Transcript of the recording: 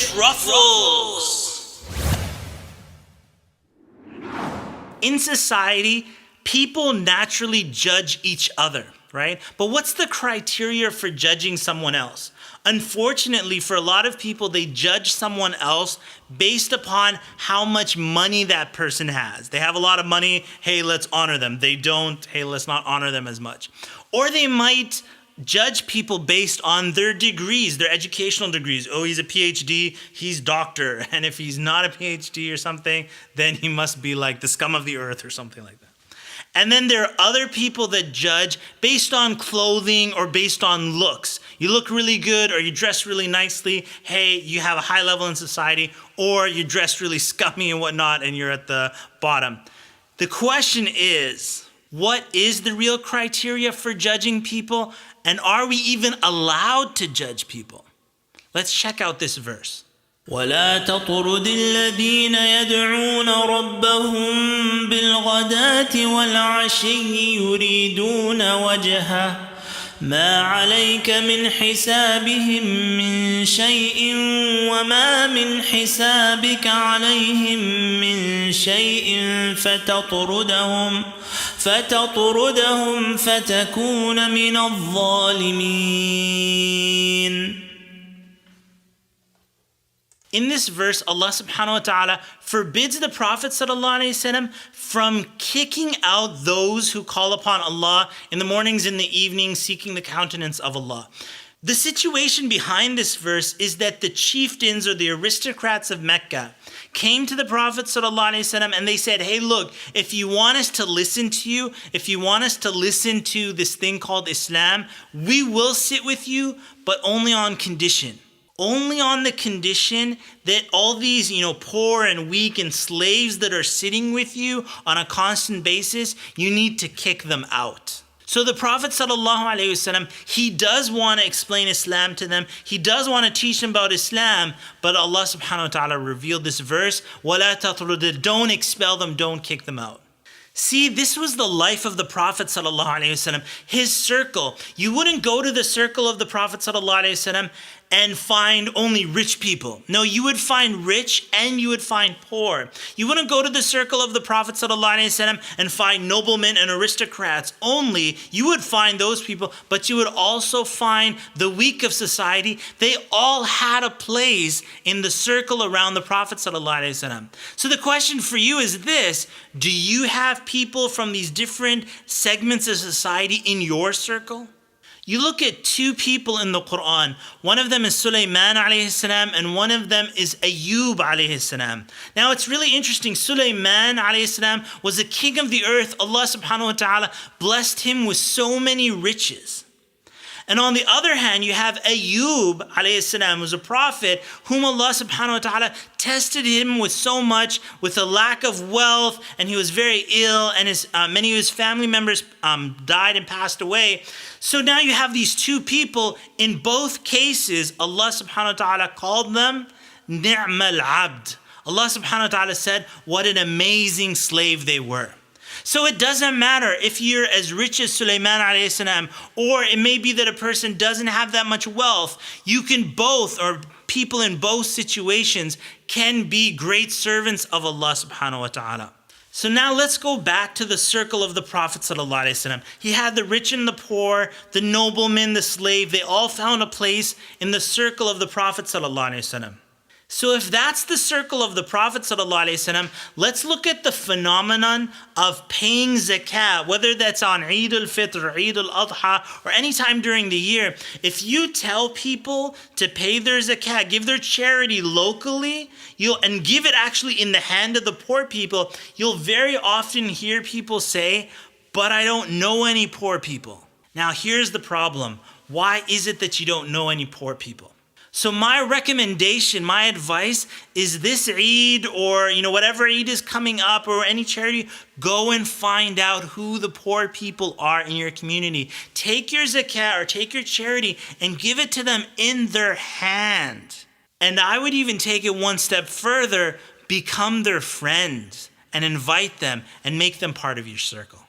truffles. In society, people naturally judge each other, right? But what's the criteria for judging someone else? Unfortunately, for a lot of people, they judge someone else based upon how much money that person has. They have a lot of money, hey, let's honor them. They don't, hey, let's not honor them as much. Or they might judge people based on their degrees, their educational degrees. Oh, he's a PhD, he's doctor. And if he's not a PhD or something, then he must be like the scum of the earth or something like that. And then there are other people that judge based on clothing or based on looks. You look really good or you dress really nicely. Hey, you have a high level in society, or you dress really scummy and whatnot and you're at the bottom. The question is, what is the real criteria for judging people? And are we even allowed to judge people? Let's check out this verse. ولا تطرد الذين يدعون ربهم بالغداة والعشي يريدون وجهه ما عليك من حسابهم من شيء وما من حسابك عليهم من شيء فتطردهم فتكون من الظالمين. In this verse, Allah subhanahu wa ta'ala forbids the Prophet sallallahu alaihi wasallam from kicking out those who call upon Allah in the mornings and the evenings, seeking the countenance of Allah. The situation behind this verse is that the chieftains or the aristocrats of Mecca came to the Prophet sallallahu alaihi wasallam and they said, hey, look, if you want us to listen to you, if you want us to listen to this thing called Islam, we will sit with you, but only on condition. Only on the condition that all these, poor and weak and slaves that are sitting with you on a constant basis, you need to kick them out. So the Prophet ﷺ, he does want to explain Islam to them. He does want to teach them about Islam, but Allah subhanahu wa ta'ala revealed this verse, وَلَا تَطْرُدْ, don't expel them, don't kick them out. See, this was the life of the Prophet ﷺ, his circle. You wouldn't go to the circle of the Prophet ﷺ and find only rich people. No, you would find rich and you would find poor. You wouldn't go to the circle of the Prophet ﷺ and find noblemen and aristocrats only. You would find those people, but you would also find the weak of society. They all had a place in the circle around the Prophet ﷺ. So the question for you is this: do you have people from these different segments of society in your circle? You look at two people in the Quran. One of them is Sulaiman alayhi salam, and one of them is Ayyub alayhi salam. Now it's really interesting. Sulaiman alayhi salam was a king of the earth. Allah subhanahu wa ta'ala blessed him with so many riches. And on the other hand, you have Ayyub alayhi salam, who's a prophet, whom Allah subhanahu wa ta'ala tested him with so much, with a lack of wealth, and he was very ill, and many of his family members died and passed away. So now you have these two people. In both cases, Allah subhanahu wa ta'ala called them ni'mal abd. Allah subhanahu wa ta'ala said, what an amazing slave they were. So it doesn't matter if you're as rich as Sulaiman alayhi salam, or it may be that a person doesn't have that much wealth. You can both, or people in both situations, can be great servants of Allah subhanahu wa ta'ala. So now let's go back to the circle of the Prophet sallallahu alaihi wasallam. He had the rich and the poor, the nobleman, the slave. They all found a place in the circle of the Prophet sallallahu alaihi wasallam. So if that's the circle of the Prophet ﷺ, let's look at the phenomenon of paying zakat, whether that's on Eid al-Fitr, Eid al-Adha, or any time during the year. If you tell people to pay their zakat, give their charity locally, and give it actually in the hand of the poor people, you'll very often hear people say, but I don't know any poor people. Now here's the problem. Why is it that you don't know any poor people? So my recommendation, my advice is this Eid, or whatever Eid is coming up, or any charity, go and find out who the poor people are in your community. Take your zakat or take your charity and give it to them in their hand. And I would even take it one step further, become their friend and invite them and make them part of your circle.